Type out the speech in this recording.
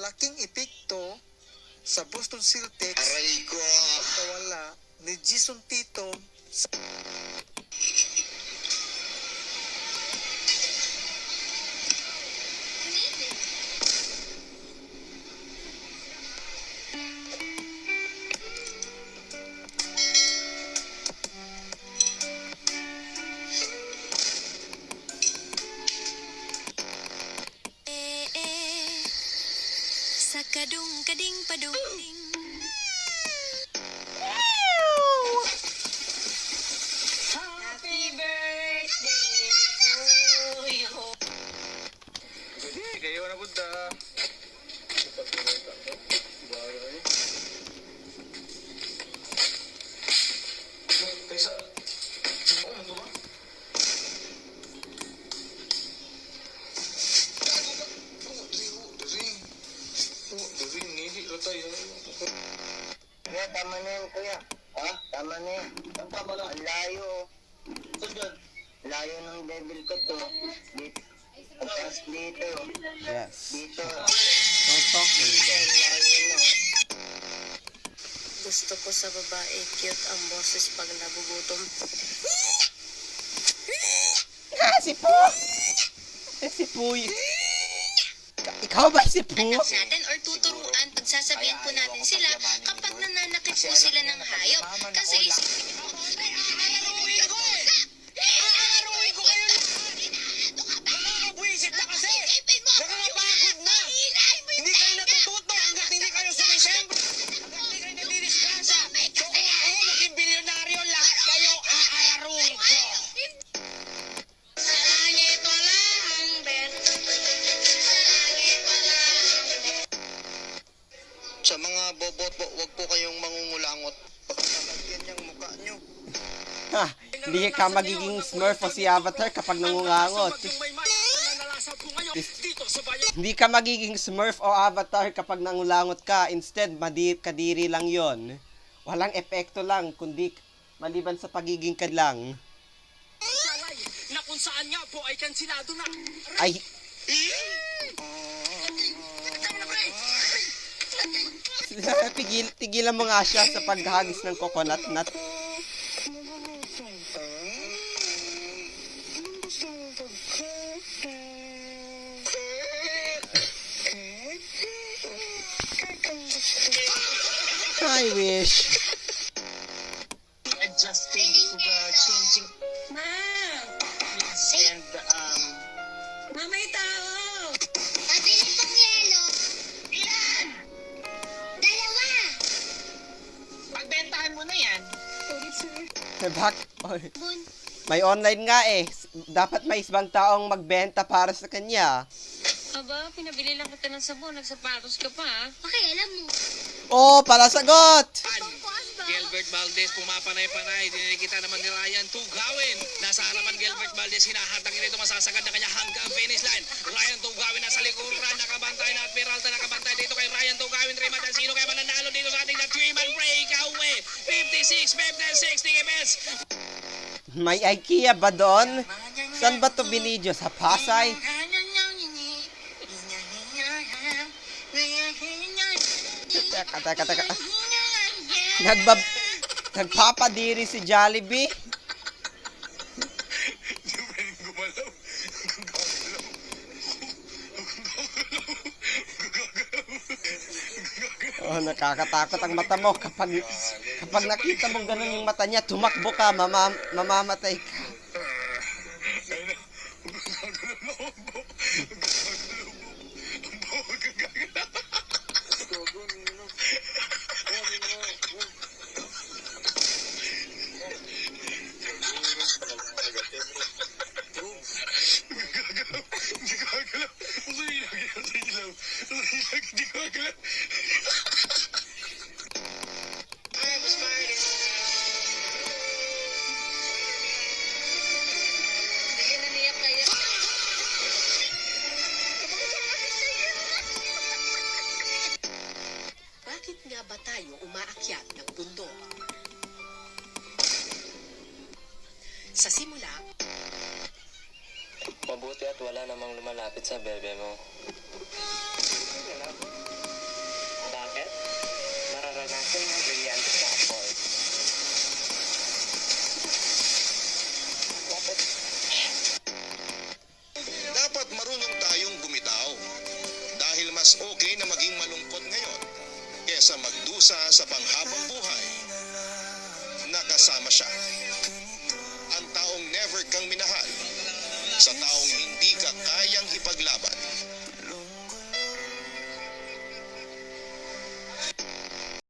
malaking epekto sa Boston Celtics Aray ko! ang pagkawala ni Jason Tatum sa sa kadung-kading padung-ding. Happy birthday to you. Hindi, kayo na punta. Kaysa, ano ba? Kuya, tama na yan, kuya. Ha? Tama na yan. Tama na. Ang layo. Saan yan? Layo ng level ko to. Dito. Tapos dito. Yes. Dito. Don't talk to me. Ang layo na. Gusto ko sa babae, cute ang boses pag nagugutom. Si Po! Si Puy. Ikaw ba si Po? Anak natin or tuturuan pagsasabihan po natin sila kapag nananakit po sila ng hayop. Kasi Aaruhin ko eh! Aaruhin ko kayo lahat! Nakakabwisit na kasi! Nakakapagod na! Hindi kayo natututo hanggat hindi kayo sumisembro! Hanggat hindi kayo nagdidiskasa! So kung ako maging bilyonaryo, lahat kayo aaruhin ko! Sa langit wala ang bet. Sa langit wala ang bet. Sa mga bobot, wag po kayong mangungulangot. Pagkakagyan yung mukha nyo. Ha, hindi ka magiging Smurf o si Avatar kapag nangungangot. Hindi ka magiging Smurf o Avatar kapag nangulangot ka. Instead, kadiri lang yon. Walang epekto lang, kundi maliban sa pagiging kadlang. Na kung saan nga po ay kansilado na. Ay, tigilan mo nga siya sa paghagis ng coconut nut. I wish. Adjusting to the changing Ma! needs and Ma, may tao! Pabili pong yelo. ilan? Dalawa. Pagbentahan mo na yan. Bun. May online nga eh. Dapat may isang taong magbenta para sa kanya. Aba, pinabili lang kita ng sabon. Nagsapatos ka pa, ha? Pakialam mo. Oh, pala sagot! Pangkuan ba? Gilbert Valdez pumapanay-panay. Dinikita naman ni Ryan Tugawin. Nasa harapan Gilbert Valdez. Hinahatang nito masasagad na kanya hanggang finish line. Ryan Tugawin nasa likuran. Nakabantay na at Peralta nakabantay dito kay Ryan Tugawin. Trey Matansino kaya mananalo dito sa ating na 3-man breakaway. 56-56 TMS. May IKEA ba doon? Saan ba to binidyo? Sa Pasay? Teka. Nagpapadiri si Jollibee? Oh, nakakatakot ang mata mo. Kapag nakita mo ganun yung mata niya, tumakbo ka, mamamatay ka. Bakit nga ba tayo umaakyat ng bundok? Sa simula, Mabuti at wala namang lumalapit sa bebe mo. Dapat marunong tayong bumitaw. Dahil mas okay na maging malungkot ngayon kesa magdusa sa panghabang buhay. Nakasama siya. Ang taong never kang minahal. Sa taong hindi ka kayang ipaglaban.